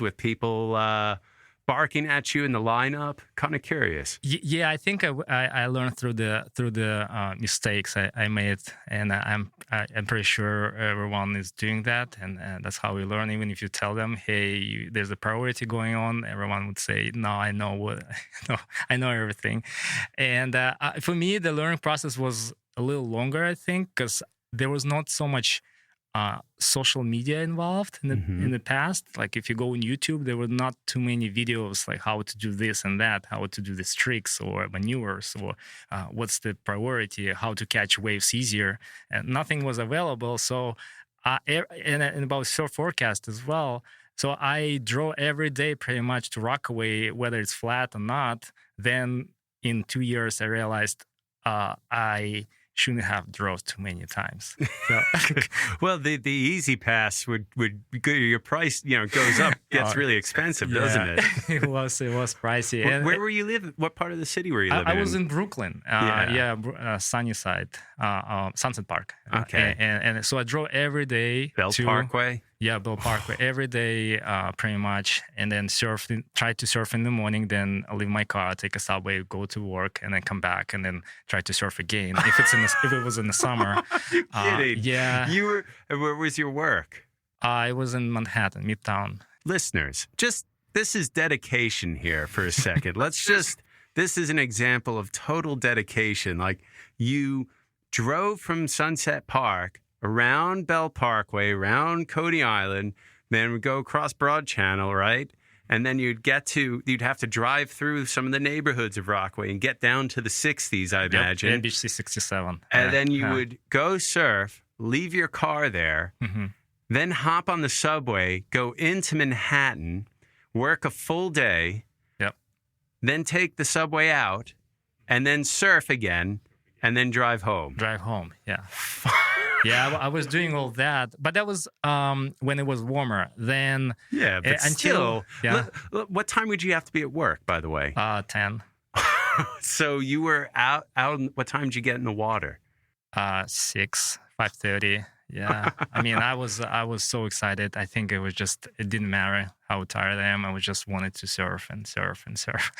with people barking at you in the lineup? Kind of curious. Yeah, I think I learned through the mistakes I made, and I'm pretty sure everyone is doing that, and that's how we learn. Even if you tell them, "Hey, there's a priority going on," everyone would say, "No, I know what, no, I know everything." And for me, the learning process was a little longer, I think, because there was not so much social media involved in the past. Like if you go on YouTube, there were not too many videos like how to do this and that, how to do these tricks or maneuvers, or what's the priority, how to catch waves easier. And nothing was available. So, and about surf forecast as well. So I draw every day pretty much to Rockaway, whether it's flat or not. Then in 2 years, I realized I shouldn't have drove too many times. So. Well, the easy pass would your price goes up, gets really expensive, doesn't it? it was pricey. Where were you living? What part of the city were you living in? I was in Brooklyn. Sunnyside, Sunset Park. Okay. And so I drove every day. Bell Parkway. Yeah, Bell Parkway every day, pretty much, and then try to surf in the morning. Then I leave my car, take a subway, go to work, and then come back, and then try to surf again. If it was in the summer. You're kidding? Yeah. Where was your work? I was in Manhattan, Midtown. Listeners, this is dedication here for a second. This is an example of total dedication. Like you drove from Sunset Park around Bell Parkway, around Coney Island, then we'd go across Broad Channel, right? And then you'd have to drive through some of the neighborhoods of Rockaway and get down to the 60s, I imagine. Yeah, BC 67. And then you would go surf, leave your car there, then hop on the subway, go into Manhattan, work a full day, then take the subway out, and then surf again, and then drive home. Yeah. Yeah, I was doing all that, but that was when it was warmer. Then but still, what time would you have to be at work, by the way? 10. So you were out. What time did you get in the water? 6, 5:30. Yeah, I mean, I was so excited. I think it didn't matter how tired I am. I just wanted to surf and surf and surf.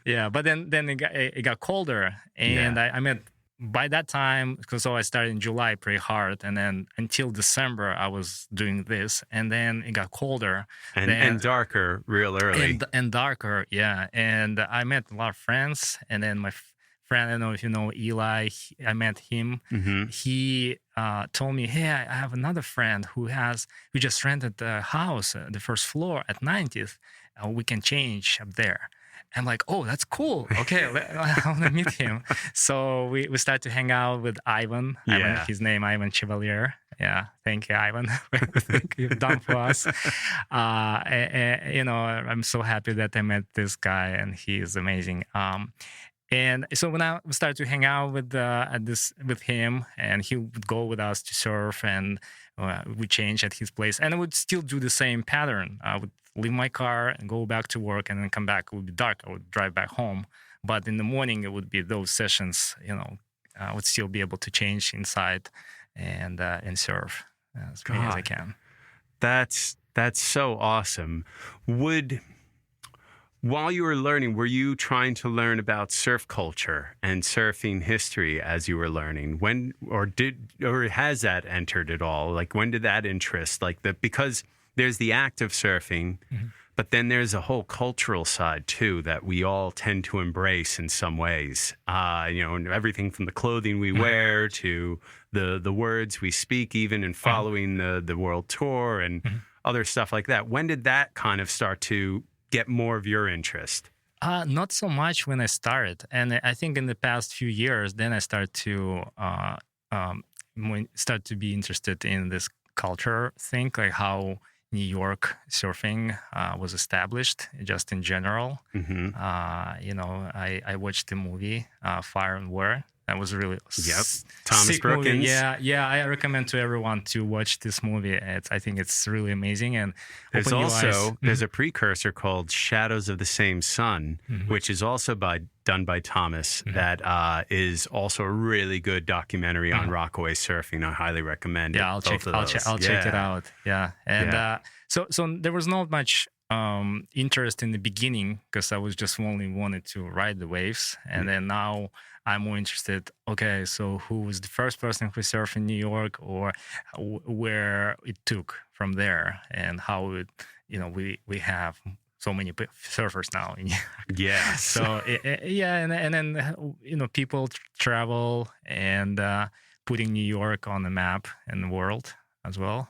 Yeah, but then it got colder, and I met. By that time, so I started in July pretty hard, and then until December I was doing this, and then it got colder and darker real early. And darker, yeah. And I met a lot of friends, and then my friend, I don't know if you know Eli, I met him. He told me, "Hey, I have another friend who just rented the house, the first floor at 90th. We can change up there." I'm like, "Oh, that's cool. Okay, I want to meet him." So we started to hang out with Ivan. His name, Ivan Chevalier. Yeah, thank you, Ivan, for everything you've done for us. I'm so happy that I met this guy, and he is amazing. And so when I started to hang out with him, and he would go with us to surf, and we change at his place, and I would still do the same pattern. I would leave my car and go back to work, and then come back. It would be dark. I would drive back home. But in the morning, it would be those sessions, I would still be able to change inside and surf as many as I can. That's so awesome. While you were learning, were you trying to learn about surf culture and surfing history as you were learning? Or has that entered at all? Like, when did that interest, because there's the act of surfing, but then there's a whole cultural side too that we all tend to embrace in some ways. Everything from the clothing we wear to the words we speak, even in following the world tour and other stuff like that. When did that kind of start to get more of your interest? Not so much when I started, and I think in the past few years, then I started to be interested in this culture thing, like how New York surfing was established, just in general. I watched the movie Fire and War That was really Thomas sick Brookins. movie. Yeah. I recommend to everyone to watch this movie. I think it's really amazing. And there's open your also eyes. there's a precursor called Shadows of the Same Sun, which is also done by Thomas. That is also a really good documentary on Rockaway surfing. I highly recommend it. Yeah, I'll check it out. Yeah, and so there was not much interest in the beginning because I was just only wanted to ride the waves, and then now I'm more interested. Okay, so who was the first person who surfed in New York, or where it took from there, and how it, we have so many surfers now. Yeah. So and then people travel and putting New York on the map in the world as well.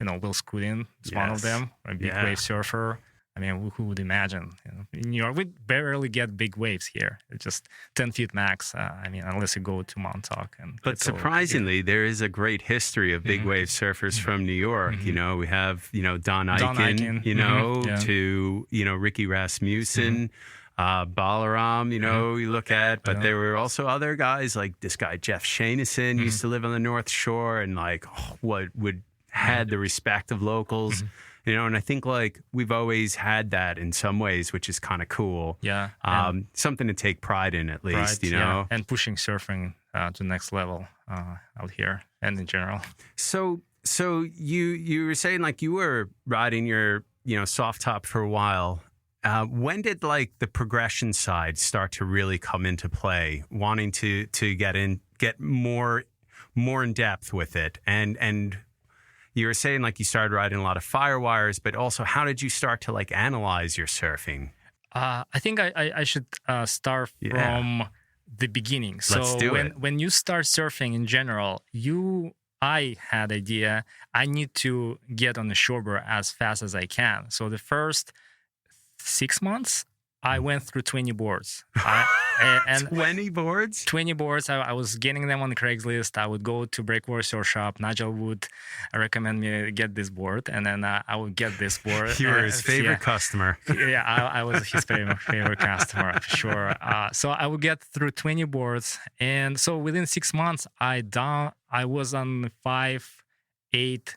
Will Scudin is one of them, a big wave surfer. I mean, who would imagine? In New York, we barely get big waves here. It's just 10 feet max. Unless you go to Montauk. But surprisingly, there is a great history of big wave surfers from New York. We have, Don Eichen, to, Ricky Rasmussen, Balaram, you look at. But there were also other guys like this guy, Jeff Shanison, used to live on the North Shore and had the respect of locals. And I think we've always had that in some ways, which is kind of cool. Yeah. Something to take pride in, at least, you know? And pushing surfing to the next level out here and in general. So you were saying you were riding your, soft top for a while. When did the progression side start to really come into play, wanting to get more in depth with it? And you were saying you started riding a lot of firewires, but also how did you start to analyze your surfing? I think I should start from the beginning. So Let's do it. When you start surfing in general, I had idea I need to get on the shoreboard as fast as I can. So the first 6 months, I went through 20 boards. 20 boards? 20 boards. I was getting them on the Craigslist. I would go to Breakwater Shore Shop. Nigel would recommend me to get this board, and then I would get this board. You were his favorite customer. Yeah, I was his favorite customer, for sure. So I would get through 20 boards, and so within 6 months, I was on 5.8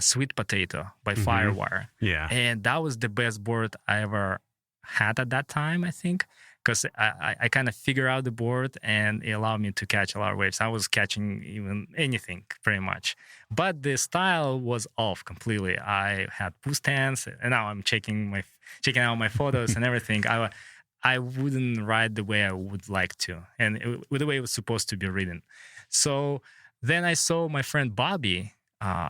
Sweet Potato by Firewire. Yeah. And that was the best board I ever had at that time, I think, because I kind of figured out the board and it allowed me to catch a lot of waves. I was catching even anything pretty much, but the style was off completely. I had poo stands, and now I'm checking out my photos and everything. I wouldn't ride the way I would like to, and the way it was supposed to be ridden. So then I saw my friend Bobby.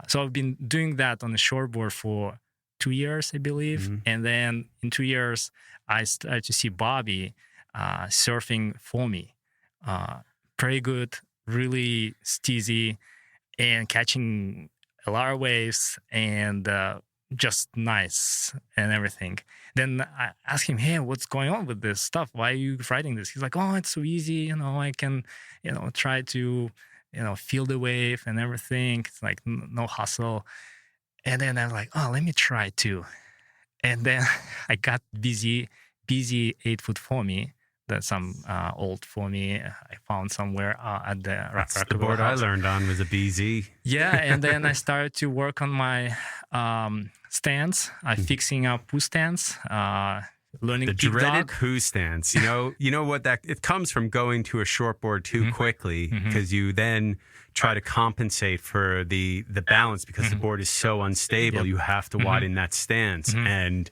So I've been doing that on the shortboard for 2 years, I believe. And then in 2 years, I started to see Bobby surfing for me. Pretty good, really steezy, and catching a lot of waves and just nice and everything. Then I asked him, hey, what's going on with this stuff? Why are you riding this? He's like, oh, it's so easy. I can, try to, feel the wave and everything. It's no hustle. And then I'm like, oh, let me try too. And then I got busy 8-foot foamy. That's some old foamy I found somewhere at the Rockefeller the board house. I learned on was a BZ. Yeah, and then I started to work on my stands, fixing up poo stands, learning the peak dreaded dog. poo stance. You know what it comes from going to a shortboard too quickly because you then try to compensate for the balance because the board is so unstable. Yep. You have to widen that stance and.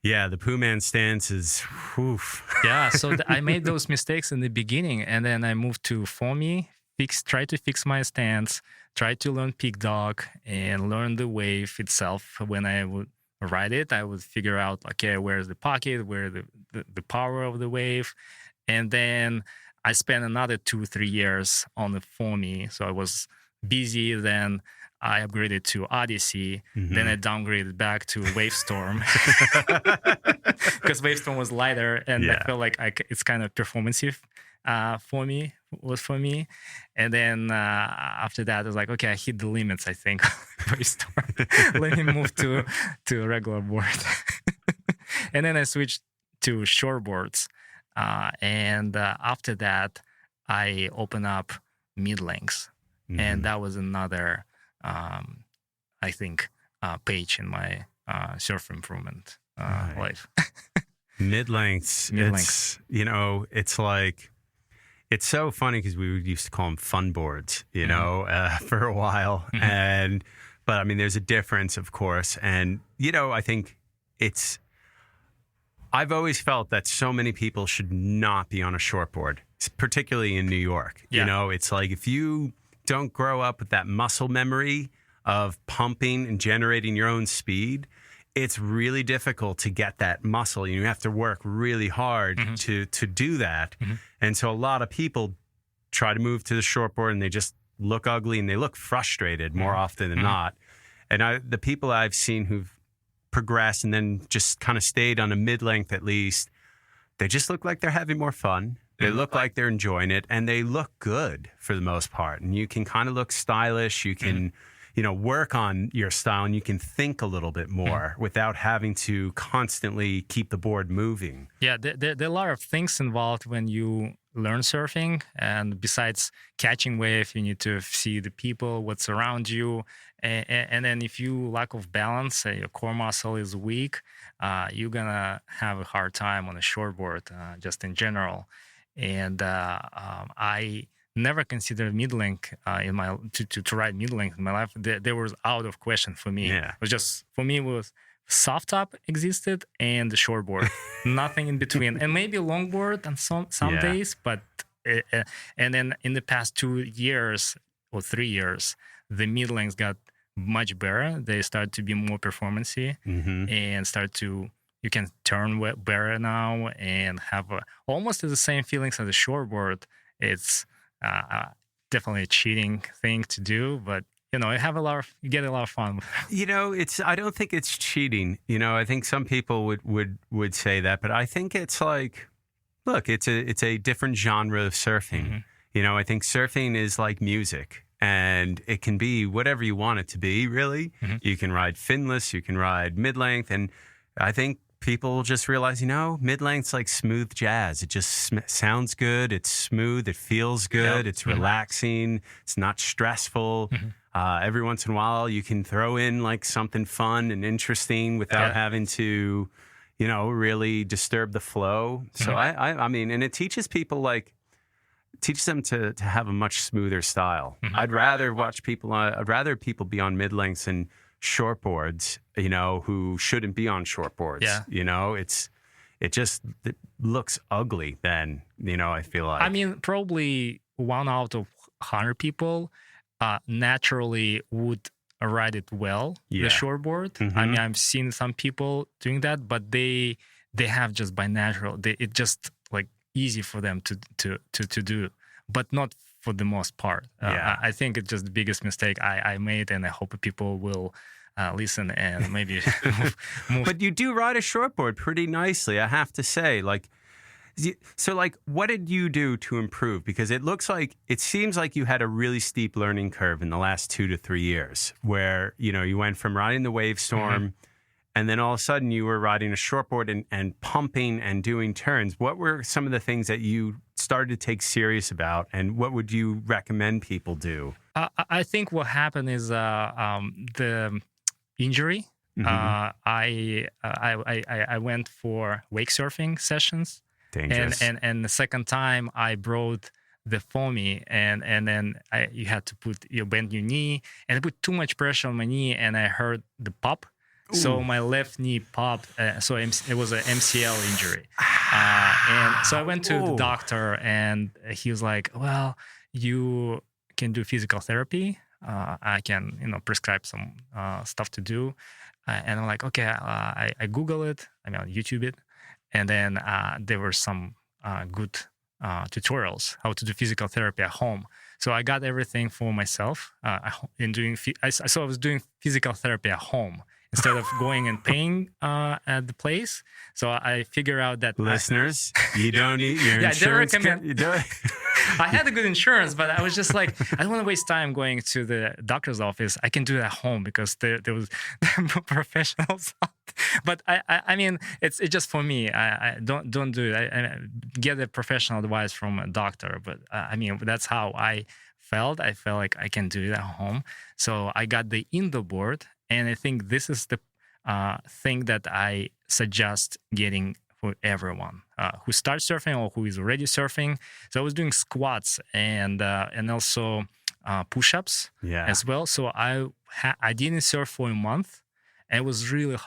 Yeah, the Pooh Man stance is, oof. Yeah, so I made those mistakes in the beginning, and then I moved to foamy, try to fix my stance, try to learn peak dog, and learn the wave itself. When I would ride it, I would figure out, okay, where's the pocket, where the power of the wave, and then I spent another 2-3 years on the foamy, so I was busy then. I upgraded to Odyssey, then I downgraded back to Wavestorm because Wavestorm was lighter, and I felt like it's kind of performative for me. And then after that, I was like, okay, I hit the limits, I think. Wavestorm. Let me move to a regular board. And then I switched to shortboards, and after that, I opened up Midlengths, and that was another, I think, page in my surf improvement life. Midlengths. Midlengths. It's like, it's so funny because we used to call them fun boards, for a while. But I mean, there's a difference, of course. And, I think I've always felt that so many people should not be on a shortboard, particularly in New York. Yeah. It's like if you don't grow up with that muscle memory of pumping and generating your own speed, it's really difficult to get that muscle. You have to work really hard to do that. And so a lot of people try to move to the shortboard and they just look ugly and they look frustrated more often than not. And the people I've seen who've progressed and then just kind of stayed on a mid-length at least, they just look like they're having more fun. They look like they're enjoying it, and they look good for the most part. And you can kind of look stylish. You can, work on your style, and you can think a little bit more without having to constantly keep the board moving. Yeah, there are a lot of things involved when you learn surfing. And besides catching wave, you need to see the people, what's around you. And then if you lack of balance, your core muscle is weak, you're going to have a hard time on a shortboard, just in general. And I never considered mid-length to ride mid-length in my life. There was out of question for me. Yeah. It was just, for me, it was soft top existed and the shortboard, nothing in between. And maybe longboard on some days, but and then in the past 2 years or 3 years, the mid-lengths got much better. They started to be more performance-y and you can turn better now and have almost the same feelings as a shortboard. It's definitely a cheating thing to do, but you get a lot of fun. I don't think it's cheating. I think some people would say that, but I think it's like, look, it's a different genre of surfing. I think surfing is like music. And it can be whatever you want it to be, really. You can ride finless, you can ride mid-length. And I think people just realize, mid-length's like smooth jazz. It just sounds good. It's smooth. It feels good. It's relaxing. It's not stressful. Every once in a while, you can throw in like something fun and interesting without having to, really disturb the flow. So I mean, and it teaches people them to have a much smoother style. I'd rather people be on mid-lengths and shortboards, who shouldn't be on shortboards. It looks ugly then, I feel like. I mean, probably 1 out of 100 people naturally would ride it well, the shortboard. I mean, I've seen some people doing that, but they have just by natural, it just like easy for them to do, but not for the most part. I think it's just the biggest mistake I made, and I hope people will listen and maybe move. But you do ride a shortboard pretty nicely, I have to say. So what did you do to improve? Because it seems like you had a really steep learning curve in the last 2 to 3 years, where you went from riding the wave storm. And then all of a sudden you were riding a shortboard and pumping and doing turns. What were some of the things that you started to take serious about, and what would you recommend people do? I think what happened is the injury. I went for wake surfing sessions. Dangerous. And the second time I brought the foamy, and then you had to bend your knee, and I put too much pressure on my knee, and I heard the pop. Ooh. So my left knee popped. So it was an MCL injury. And so I went to the doctor, and he was like, well, you can do physical therapy. I can, prescribe some stuff to do. And I'm like, okay, I Google it. I YouTube it. And then there were some good tutorials how to do physical therapy at home. So I got everything for myself. I was doing physical therapy at home instead of going and paying at the place. So I figure out that listeners, you don't need your insurance. I had a good insurance, but I was just like, I don't want to waste time going to the doctor's office. I can do it at home because there was professionals But I mean, it's just for me. I don't do it. I get a professional advice from a doctor. But I mean, that's how I felt. I felt like I can do it at home. So I got the indoor board, and I think this is the thing that I suggest getting for everyone who starts surfing or who is already surfing. So I was doing squats and also push-ups as well. So I didn't surf for a month. And it was really